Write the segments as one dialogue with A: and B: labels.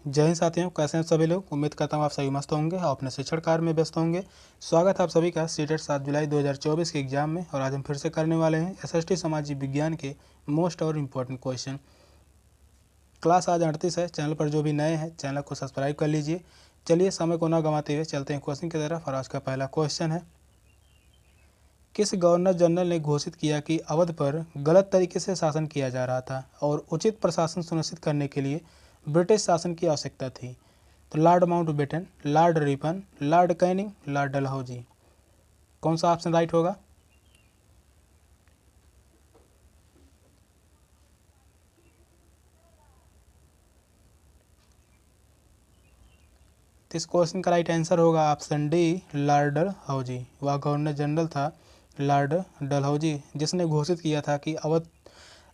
A: जय हिंद साथियों, कैसे हैं सभी लोग। उम्मीद करता हूँ आप सभी मस्त होंगे और अपने शिक्षण कार्य में व्यस्त होंगे। स्वागत है आप सभी का सीटेट 7 जुलाई 2024 के एग्जाम में। और आज हम फिर से करने वाले हैं एसएसटी सामाजिक विज्ञान के मोस्ट और इम्पोर्टेंट क्वेश्चन। क्लास आज 38 है। चैनल पर जो भी नए हैं चैनल को सब्सक्राइब कर लीजिए। चलिए समय को ना गंवाते हुए चलते हैं क्वेश्चन की तरफ। और आज का पहला क्वेश्चन है, किस गवर्नर जनरल ने घोषित किया कि अवध पर गलत तरीके से शासन किया जा रहा था और उचित प्रशासन सुनिश्चित करने के लिए ब्रिटिश शासन की आवश्यकता थी। तो Lord Mountbatten, Lord Ripon, Lord Canning, Lord Dalhousie. कौन सा ऑप्शन राइट होगा? तो इस क्वेश्चन का राइट आंसर होगा ऑप्शन डी, लॉर्ड डलहौजी। वह गवर्नर जनरल था लॉर्ड डलहौजी, जिसने घोषित किया था कि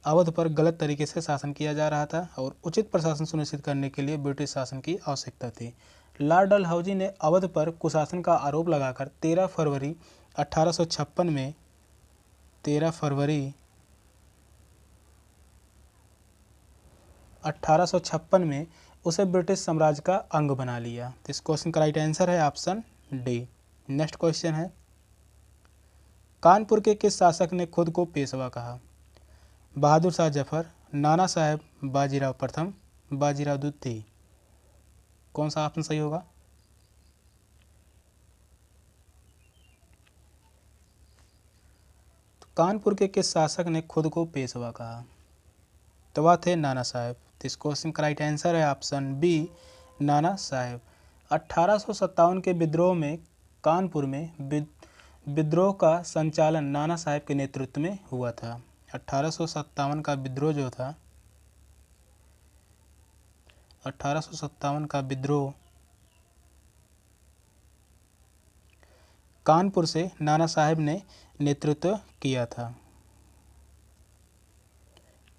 A: अवध पर गलत तरीके से शासन किया जा रहा था और उचित प्रशासन सुनिश्चित करने के लिए ब्रिटिश शासन की आवश्यकता थी। लॉर्ड डलहौजी ने अवध पर कुशासन का आरोप लगाकर 13 फरवरी 1856 में 13 फरवरी 1856 में उसे ब्रिटिश साम्राज्य का अंग बना लिया। तो इस क्वेश्चन का राइट आंसर है ऑप्शन डी। नेक्स्ट क्वेश्चन है, कानपुर के किस शासक ने खुद को पेशवा कहा? बहादुर शाह जफर, नाना साहेब, बाजीराव प्रथम, बाजीराव द्वितीय। कौन सा ऑप्शन सही होगा? तो कानपुर के किस शासक ने खुद को पेशवा कहा? तो वह थे नाना साहेब। तो इस क्वेश्चन का राइट आंसर है ऑप्शन बी, नाना साहेब। 1857 के विद्रोह में कानपुर में विद्रोह का संचालन नाना साहेब के नेतृत्व में हुआ था। 1857 का विद्रोह जो था, 1857 का विद्रोह कानपुर से नाना साहेब ने नेतृत्व किया था।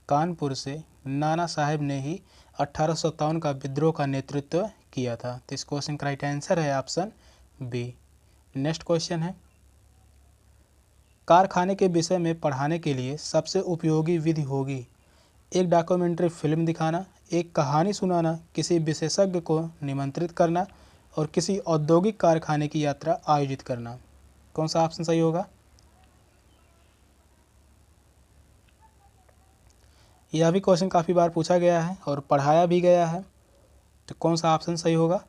A: कानपुर से नाना साहेब ने ही 1857 का विद्रोह का नेतृत्व किया था। तो इस क्वेश्चन का राइट आंसर है ऑप्शन बी। नेक्स्ट क्वेश्चन है, कारखाने के विषय में पढ़ाने के लिए सबसे उपयोगी विधि होगी एक डॉक्यूमेंट्री फिल्म दिखाना, एक कहानी सुनाना, किसी विशेषज्ञ को निमंत्रित करना और किसी औद्योगिक कारखाने की यात्रा आयोजित करना। कौन सा ऑप्शन सही होगा? यह भी क्वेश्चन काफ़ी बार पूछा गया है और पढ़ाया भी गया है। तो कौन सा ऑप्शन सही होगा?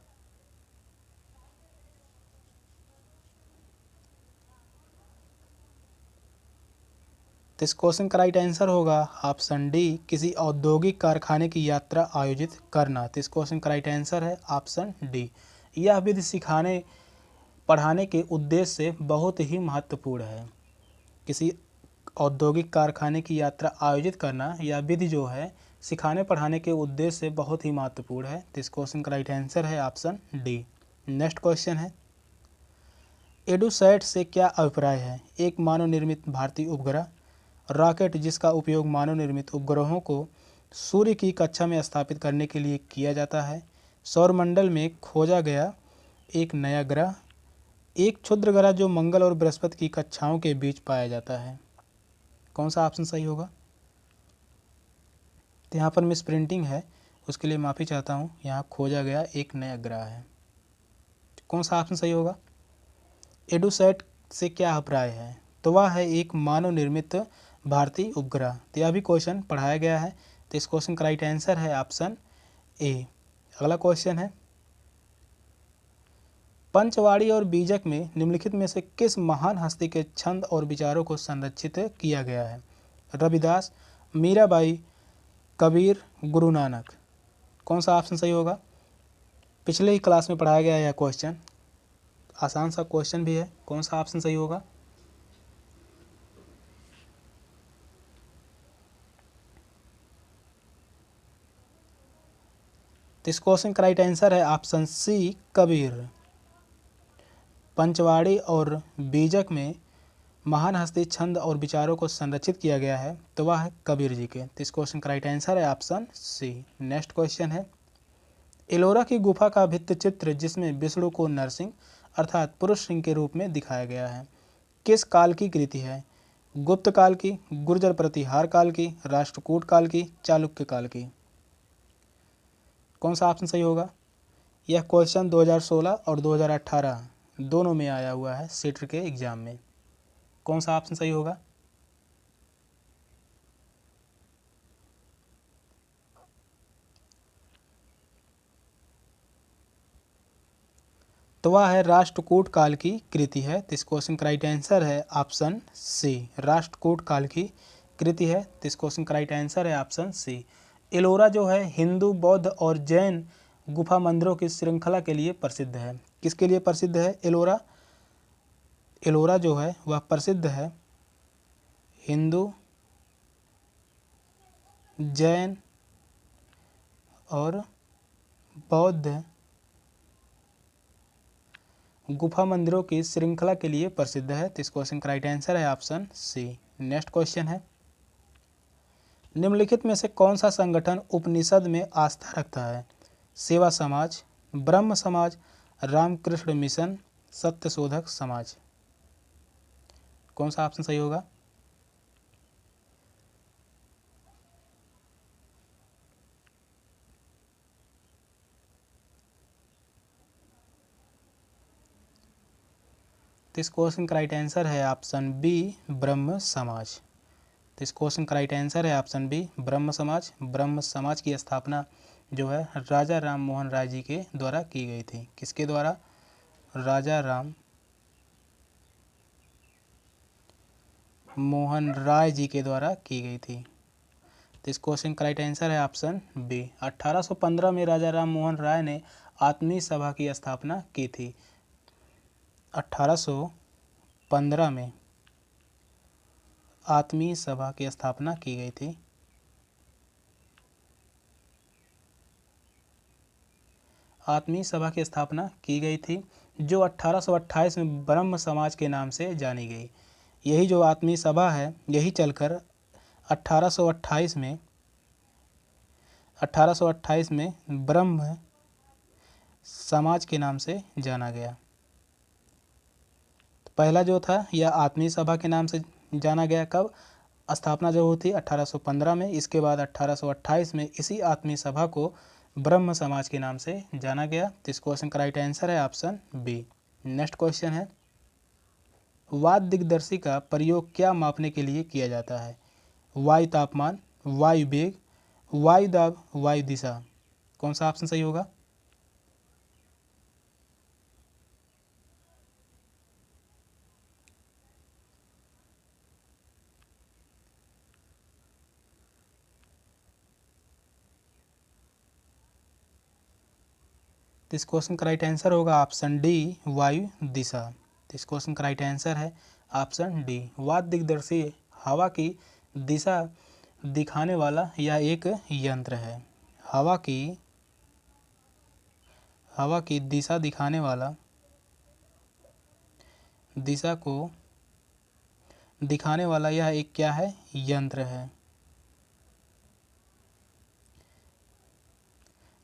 A: तो इस क्वेश्चन का राइट आंसर होगा ऑप्शन डी, किसी औद्योगिक कारखाने की यात्रा आयोजित करना। तो इस क्वेश्चन का राइट आंसर है ऑप्शन डी। यह विधि सिखाने पढ़ाने के उद्देश्य से बहुत ही महत्वपूर्ण है। किसी औद्योगिक कारखाने की यात्रा आयोजित करना यह विधि जो है सिखाने पढ़ाने के उद्देश्य से बहुत ही महत्वपूर्ण है। तो इस क्वेश्चन का राइट आंसर है ऑप्शन डी। नेक्स्ट क्वेश्चन है, एडुसैट से क्या अभिप्राय है? एक मानव निर्मित भारतीय उपग्रह, रॉकेट जिसका उपयोग मानव निर्मित उपग्रहों को सूर्य की कक्षा में स्थापित करने के लिए किया जाता है, सौरमंडल में खोजा गया एक नया ग्रह, एक क्षुद्र ग्रह जो मंगल और बृहस्पति की कक्षाओं के बीच पाया जाता है। कौन सा ऑप्शन सही होगा? तो यहाँ पर मिस प्रिंटिंग है, उसके लिए माफ़ी चाहता हूँ। यहाँ खोजा गया एक नया ग्रह है। कौन सा ऑप्शन सही होगा? एडुसैट से क्या अभिप्राय है? तो वह है एक मानव निर्मित भारतीय उपग्रह। तो यह भी क्वेश्चन पढ़ाया गया है। तो इस क्वेश्चन का राइट आंसर है ऑप्शन ए। अगला क्वेश्चन है, पंचवाड़ी और बीजक में निम्नलिखित में से किस महान हस्ती के छंद और विचारों को संरक्षित किया गया है? रविदास, मीराबाई, कबीर, गुरु नानक। कौन सा ऑप्शन सही होगा? पिछले ही क्लास में पढ़ाया गया है यह क्वेश्चन, आसान सा क्वेश्चन भी है। कौन सा ऑप्शन सही होगा? तो इस क्वेश्चन का राइट आंसर है ऑप्शन सी, कबीर। पंचवाड़ी और बीजक में महान हस्ती छंद और विचारों को संरक्षित किया गया है, तो वह है कबीर जी के। तो इस क्वेश्चन का राइट आंसर है ऑप्शन सी। नेक्स्ट क्वेश्चन है, एलोरा की गुफा का भित्ति चित्र जिसमें विष्णु को नरसिंह अर्थात पुरुष सिंह के रूप में दिखाया गया है, किस काल की कृति है? गुप्त काल की, गुर्जर प्रतिहार काल की, राष्ट्रकूट काल की, चालुक्य काल की। कौन सा ऑप्शन सही होगा? यह क्वेश्चन 2016 और 2018 दोनों में आया हुआ है सीट के एग्जाम में। कौन सा ऑप्शन सही होगा? तो वह है राष्ट्रकूट काल की कृति है। तो इस क्वेश्चन का राइट आंसर है ऑप्शन सी, राष्ट्रकूट काल की कृति है। तो इस क्वेश्चन का राइट आंसर है ऑप्शन सी। एलोरा जो है हिंदू, बौद्ध और जैन गुफा मंदिरों की श्रृंखला के लिए प्रसिद्ध है। किसके लिए प्रसिद्ध है एलोरा? एलोरा जो है वह प्रसिद्ध है हिंदू, जैन और बौद्ध गुफा मंदिरों की श्रृंखला के लिए प्रसिद्ध है। तो इस क्वेश्चन का राइट आंसर है ऑप्शन सी। नेक्स्ट क्वेश्चन है, निम्नलिखित में से कौन सा संगठन उपनिषद में आस्था रखता है? सेवा समाज, ब्रह्म समाज, रामकृष्ण मिशन, सत्यशोधक समाज। कौन सा ऑप्शन सही होगा? तो इस क्वेश्चन का राइट आंसर है ऑप्शन बी, ब्रह्म समाज। तो इस क्वेश्चन का राइट आंसर है ऑप्शन बी, ब्रह्म समाज। ब्रह्म समाज की स्थापना जो है राजा राम मोहन राय जी के द्वारा की गई थी। किसके द्वारा? राजा राम मोहन राय जी के द्वारा की गई थी। तो इस क्वेश्चन का राइट आंसर है ऑप्शन बी। 1815 में राजा राम मोहन राय ने आत्मीय सभा की स्थापना की थी। 1815 में आत्मीय सभा की स्थापना की गई थी। आत्मीय सभा की स्थापना की गई थी जो 1828 में ब्रह्म समाज के नाम से जानी गई। यही जो आत्मीय सभा है यही चलकर 1828 में ब्रह्म समाज के नाम से जाना गया। पहला जो था यह आत्मीय सभा के नाम से जाना गया। कब? स्थापना जो हुई थी 1815 में। इसके बाद 1828 में इसी आत्मीय सभा को ब्रह्म समाज के नाम से जाना गया। तो इस क्वेश्चन का राइट आंसर है ऑप्शन बी। नेक्स्ट क्वेश्चन है, वात दिग्दर्शी का प्रयोग क्या मापने के लिए किया जाता है? वायु तापमान, वायु वेग, वायु दाब, वायु दिशा। कौन सा ऑप्शन सही होगा? तो इस क्वेश्चन का राइट आंसर होगा ऑप्शन डी, वायु दिशा। तो इस क्वेश्चन का राइट आंसर है ऑप्शन डी। वात दिग्दर्शी हवा की दिशा दिखाने वाला यह एक यंत्र है। हवा की दिशा दिखाने वाला, दिशा को दिखाने वाला यह एक क्या है? यंत्र है,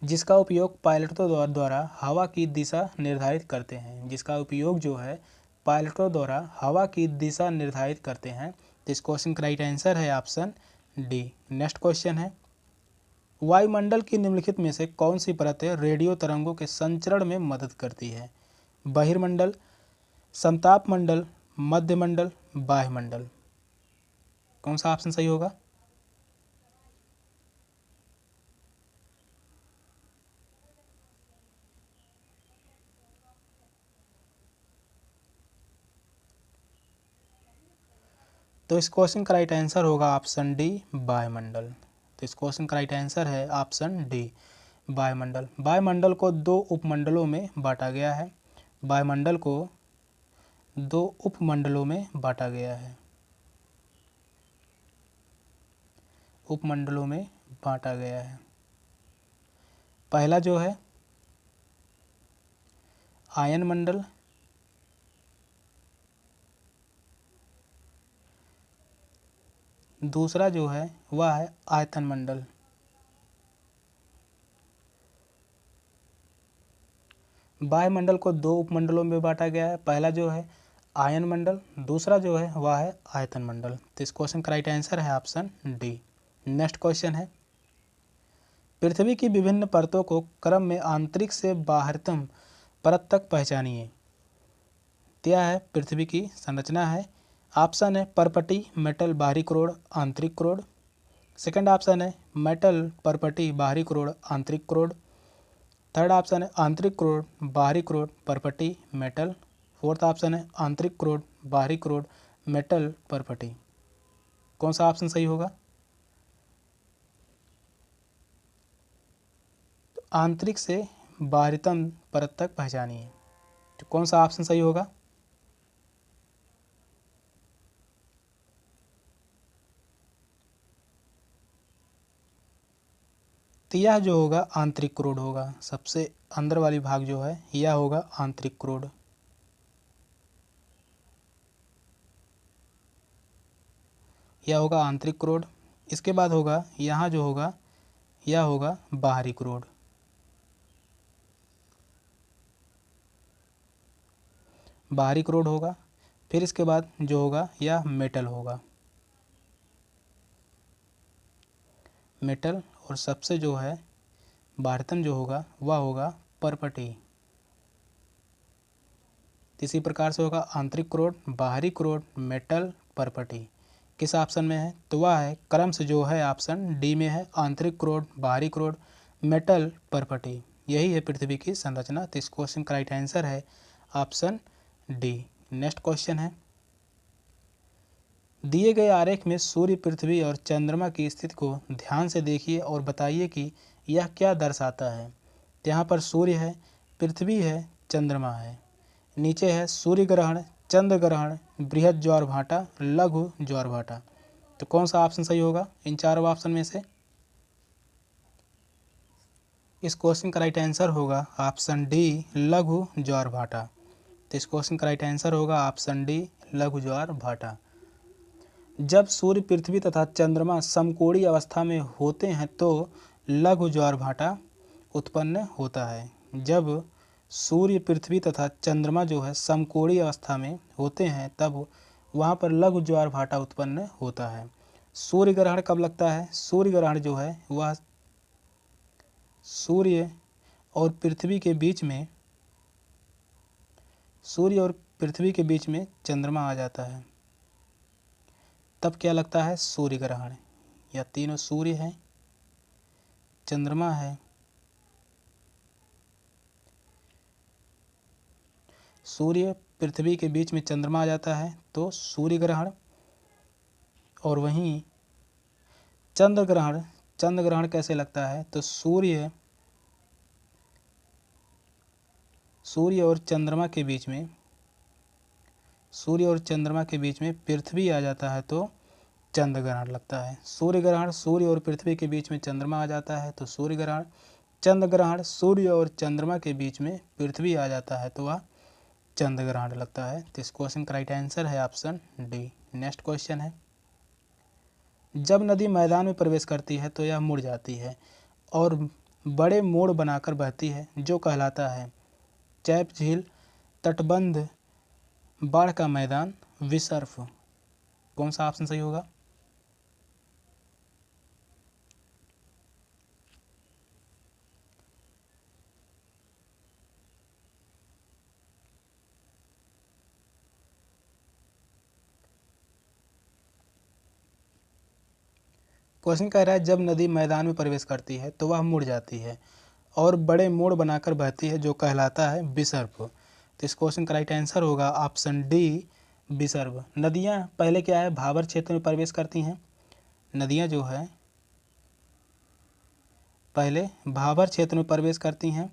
A: जिसका उपयोग पायलटों द्वारा हवा की दिशा निर्धारित करते हैं। जिसका उपयोग जो है पायलटों द्वारा हवा की दिशा निर्धारित करते हैं। तो इस क्वेश्चन का राइट आंसर है ऑप्शन डी। नेक्स्ट क्वेश्चन है, वायुमंडल की निम्नलिखित में से कौन सी परत रेडियो तरंगों के संचरण में मदद करती है? बहिर्मंडल, समताप मंडल, मध्यमंडल, बाह्यमंडल। कौन सा ऑप्शन सही होगा? तो इस क्वेश्चन का राइट आंसर होगा ऑप्शन डी, वायुमंडल। तो इस क्वेश्चन का राइट आंसर है ऑप्शन डी, वायुमंडल। वायुमंडल को दो उपमंडलों में बांटा गया है। वायुमंडल को दो उपमंडलों में बांटा गया है। उपमंडलों में बांटा गया है। पहला जो है आयन मंडल, दूसरा जो है वह है आयतन मंडल। वायुमंडल को दो उपमंडलों में बांटा गया है। पहला जो है आयन मंडल, दूसरा जो है वह है आयतन मंडल। तो इस क्वेश्चन का राइट आंसर है ऑप्शन डी। नेक्स्ट क्वेश्चन है, पृथ्वी की विभिन्न परतों को क्रम में आंतरिक से बाहरतम परत तक पहचानिए। क्या है पृथ्वी की संरचना है? ऑप्शन है परपटी, मेटल, बाहरी क्रोड़, आंतरिक क्रोड़। सेकंड ऑप्शन है मेटल, परपटी, बाहरी क्रोड़, आंतरिक क्रोड़। थर्ड ऑप्शन है आंतरिक क्रोड़, बाहरी क्रोड़, परपटी, मेटल। फोर्थ ऑप्शन है आंतरिक क्रोड़, बाहरी क्रोड़, मेटल, परपटी। कौन सा ऑप्शन सही होगा? तो आंतरिक से बाहरीतम परत तक पहचानिए, तो कौन सा ऑप्शन सही होगा? तो यह जो होगा आंतरिक क्रोड़ होगा। सबसे अंदर वाली भाग जो है यह होगा आंतरिक क्रोड़। यह होगा आंतरिक क्रोड़। इसके बाद होगा यहाँ जो होगा यह होगा बाहरी क्रोड़। बाहरी क्रोड़ होगा। फिर इसके बाद जो होगा यह मेटल होगा। मेटल। और सबसे जो है बाहरतम जो होगा वह होगा परपटी। इसी प्रकार से होगा आंतरिक क्रोड़, बाहरी क्रोड़, मेटल, परपटी। किस ऑप्शन में है? तो वह है क्रम से जो है ऑप्शन डी में है, आंतरिक क्रोड़, बाहरी क्रोड़, मेटल, परपटी। यही है पृथ्वी की संरचना। तो इस क्वेश्चन का राइट आंसर है ऑप्शन डी। नेक्स्ट क्वेश्चन है, दिए गए आरेख में सूर्य, पृथ्वी और चंद्रमा की स्थिति को ध्यान से देखिए और बताइए कि यह क्या दर्शाता है। यहाँ पर सूर्य है, पृथ्वी है, चंद्रमा है। नीचे है सूर्य ग्रहण, चंद्र ग्रहण, बृहद ज्वारभाटा, लघु ज्वारभाटा। तो कौन सा ऑप्शन सही होगा इन चारों ऑप्शन में से? इस क्वेश्चन का राइट आंसर होगा ऑप्शन डी, लघु ज्वारभाटा। तो इस क्वेश्चन का राइट आंसर होगा ऑप्शन डी, लघु ज्वारभाटा। जब सूर्य, पृथ्वी तथा चंद्रमा समकोणीय अवस्था में होते हैं तो लघु ज्वारभाटा उत्पन्न होता है। जब सूर्य, पृथ्वी तथा चंद्रमा जो है समकोणीय अवस्था में होते हैं तब वहाँ पर लघु ज्वारभाटा उत्पन्न होता है। सूर्य ग्रहण कब लगता है? सूर्य ग्रहण जो है वह सूर्य और पृथ्वी के बीच में, सूर्य और पृथ्वी के बीच में चंद्रमा आ जाता है, तब क्या लगता है? सूर्य ग्रहण। या तीनों सूर्य हैं, चंद्रमा है, सूर्य पृथ्वी के बीच में चंद्रमा आ जाता है तो सूर्य ग्रहण। और वहीं चंद्र ग्रहण, चंद्र ग्रहण कैसे लगता है? तो सूर्य और चंद्रमा के बीच में, सूर्य और चंद्रमा के बीच में पृथ्वी आ जाता है तो चंद्र ग्रहण लगता है। सूर्य ग्रहण, सूर्य और पृथ्वी के बीच में चंद्रमा आ जाता है तो सूर्य ग्रहण। चंद्र ग्रहण, सूर्य और चंद्रमा के बीच में पृथ्वी आ जाता है तो वह चंद्र ग्रहण लगता है। तो इस क्वेश्चन का राइट आंसर है ऑप्शन डी। नेक्स्ट क्वेश्चन है, जब नदी मैदान में प्रवेश करती है तो यह मुड़ जाती है और बड़े मोड़ बनाकर बहती है जो कहलाता है चैप झील, तटबंध, बाढ़ का मैदान, विसर्प। कौन सा ऑप्शन सही होगा? क्वेश्चन कह रहा है जब नदी मैदान में प्रवेश करती है तो वह मुड़ जाती है और बड़े मोड़ बनाकर बहती है जो कहलाता है विसर्प। तो इस क्वेश्चन का राइट आंसर होगा ऑप्शन डी, विसर्प। नदियाँ पहले क्या है, भाबर क्षेत्र में प्रवेश करती हैं। नदियाँ जो है पहले भाबर क्षेत्र में प्रवेश करती हैं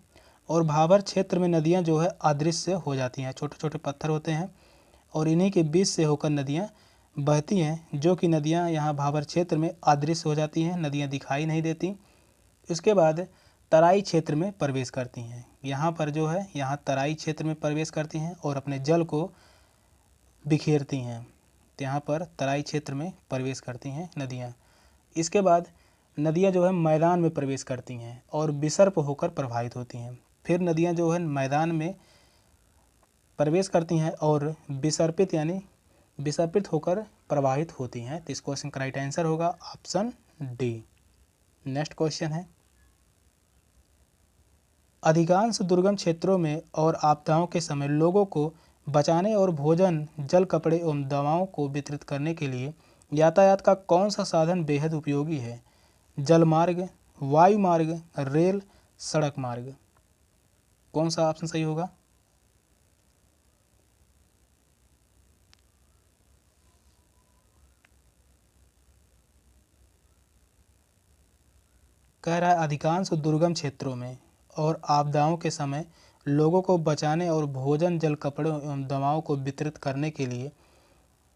A: और भाबर क्षेत्र में नदियाँ जो है अदृश्य हो जाती हैं। छोटे छोटे पत्थर होते हैं और इन्हीं के बीच से होकर नदियाँ बहती हैं, जो कि नदियाँ यहाँ भाबर क्षेत्र में अदृश्य हो जाती हैं, नदियाँ दिखाई नहीं देती। इसके बाद तराई क्षेत्र में प्रवेश करती हैं। यहाँ पर जो है यहाँ तराई क्षेत्र में प्रवेश करती हैं और अपने जल को बिखेरती हैं। तो यहाँ पर तराई क्षेत्र में प्रवेश करती हैं नदियाँ। इसके बाद नदियाँ जो है मैदान में प्रवेश करती हैं और विसर्प होकर प्रवाहित होती हैं। फिर नदियाँ जो है मैदान में प्रवेश करती हैं और विसर्पित यानी विसर्पित होकर प्रवाहित होती हैं। तो इस क्वेश्चन का राइट आंसर होगा ऑप्शन डी। नेक्स्ट क्वेश्चन है, अधिकांश दुर्गम क्षेत्रों में और आपदाओं के समय लोगों को बचाने और भोजन, जल, कपड़े एवं दवाओं को वितरित करने के लिए यातायात का कौन सा साधन बेहद उपयोगी है? जल मार्ग, वायु मार्ग, रेल, सड़क मार्ग। कौन सा ऑप्शन सही होगा? कह रहा है अधिकांश दुर्गम क्षेत्रों में और आपदाओं के समय लोगों को बचाने और भोजन, जल, कपड़ों एवं दवाओं को वितरित करने के लिए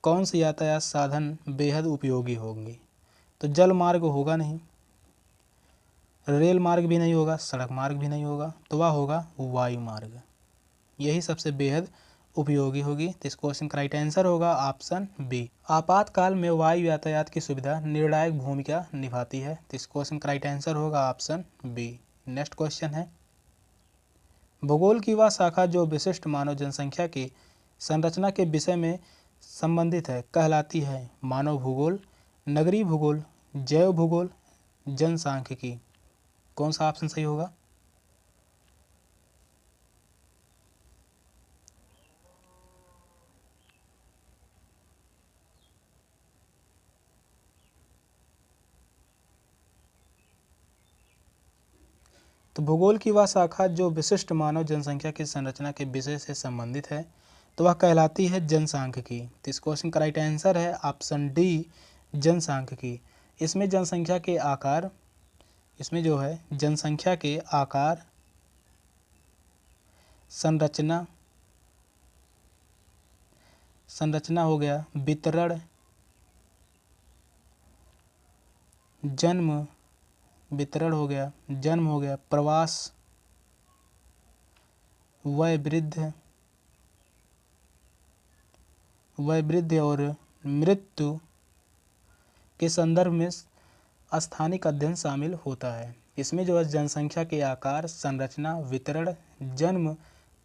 A: कौन से यातायात साधन बेहद उपयोगी होंगे? तो जल मार्ग होगा नहीं, रेल मार्ग भी नहीं होगा, सड़क मार्ग भी नहीं होगा, तो वह होगा वायु मार्ग। यही सबसे बेहद उपयोगी होगी। तो इस क्वेश्चन का राइट आंसर होगा ऑप्शन बी। आपातकाल में वायु यातायात की सुविधा निर्णायक भूमिका निभाती है। तो इस क्वेश्चन का राइट आंसर होगा ऑप्शन बी। नेक्स्ट क्वेश्चन है, भूगोल की वह शाखा जो विशिष्ट मानव जनसंख्या की संरचना के विषय में संबंधित है कहलाती है मानव भूगोल, नगरीय भूगोल, जैव भूगोल, जनसांख्यिकी। कौन सा ऑप्शन सही होगा? तो भूगोल की वह शाखा जो विशिष्ट मानव जनसंख्या की संरचना के विषय से संबंधित है तो वह कहलाती है जनसांख्यिकी। तो इस क्वेश्चन का राइट आंसर है ऑप्शन डी, जनसांख्यिकी। इसमें जनसंख्या के आकार, इसमें जो है जनसंख्या के आकार, संरचना हो गया, वितरण, वितरण हो गया, जन्म हो गया, प्रवास, वय वृद्धि और मृत्यु के संदर्भ में स्थानिक अध्ययन शामिल होता है। इसमें जो है जनसंख्या के आकार, संरचना, वितरण, जन्म,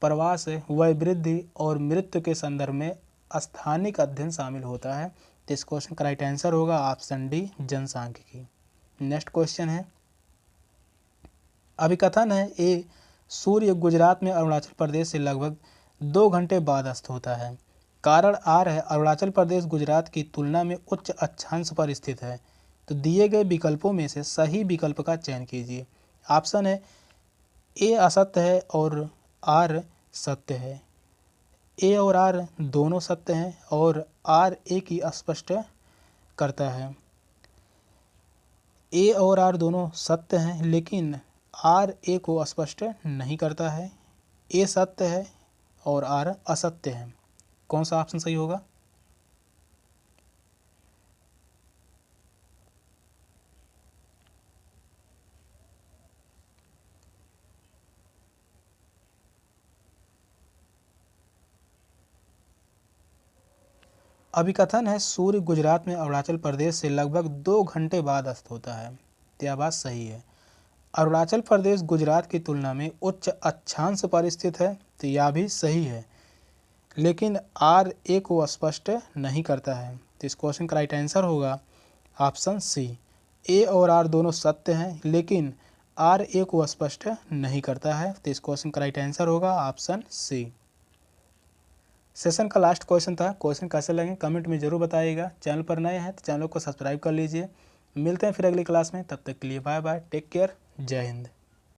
A: प्रवास, वय वृद्धि और मृत्यु के संदर्भ में स्थानिक अध्ययन शामिल होता है। तो इस क्वेश्चन का राइट आंसर होगा ऑप्शन डी, जनसांख्यिकी। नेक्स्ट क्वेश्चन है, अभिकथन है ए सूर्य गुजरात में अरुणाचल प्रदेश से लगभग 2 घंटे बाद अस्त होता है। कारण आर है अरुणाचल प्रदेश गुजरात की तुलना में उच्च अक्षांश पर स्थित है। तो दिए गए विकल्पों में से सही विकल्प का चयन कीजिए। ऑप्शन है ए असत्य है और आर सत्य है, ए और आर दोनों सत्य हैं और आर ए की स्पष्ट करता है। ए और आर दोनों सत्य हैं लेकिन आर ए को स्पष्ट नहीं करता है। ए सत्य है और आर असत्य है। कौन सा ऑप्शन सही होगा? अभिकथन है सूर्य गुजरात में अरुणाचल प्रदेश से लगभग 2 घंटे बाद अस्त होता है। तो यह बात सही है। अरुणाचल प्रदेश गुजरात की तुलना में उच्च अक्षांश पर स्थित है। तो यह भी सही है लेकिन आर ए को स्पष्ट नहीं करता है। तो इस क्वेश्चन का राइट आंसर होगा ऑप्शन सी। ए और आर दोनों सत्य हैं लेकिन आर ए को स्पष्ट नहीं करता है। तो इस क्वेश्चन का राइट आंसर होगा ऑप्शन सी। सेशन का लास्ट क्वेश्चन था। क्वेश्चन कैसे लगे कमेंट में जरूर बताइएगा। चैनल पर नए हैं तो चैनल को सब्सक्राइब कर लीजिए। मिलते हैं फिर अगली क्लास में, तब तक के लिए बाय बाय, टेक केयर, जय हिंद।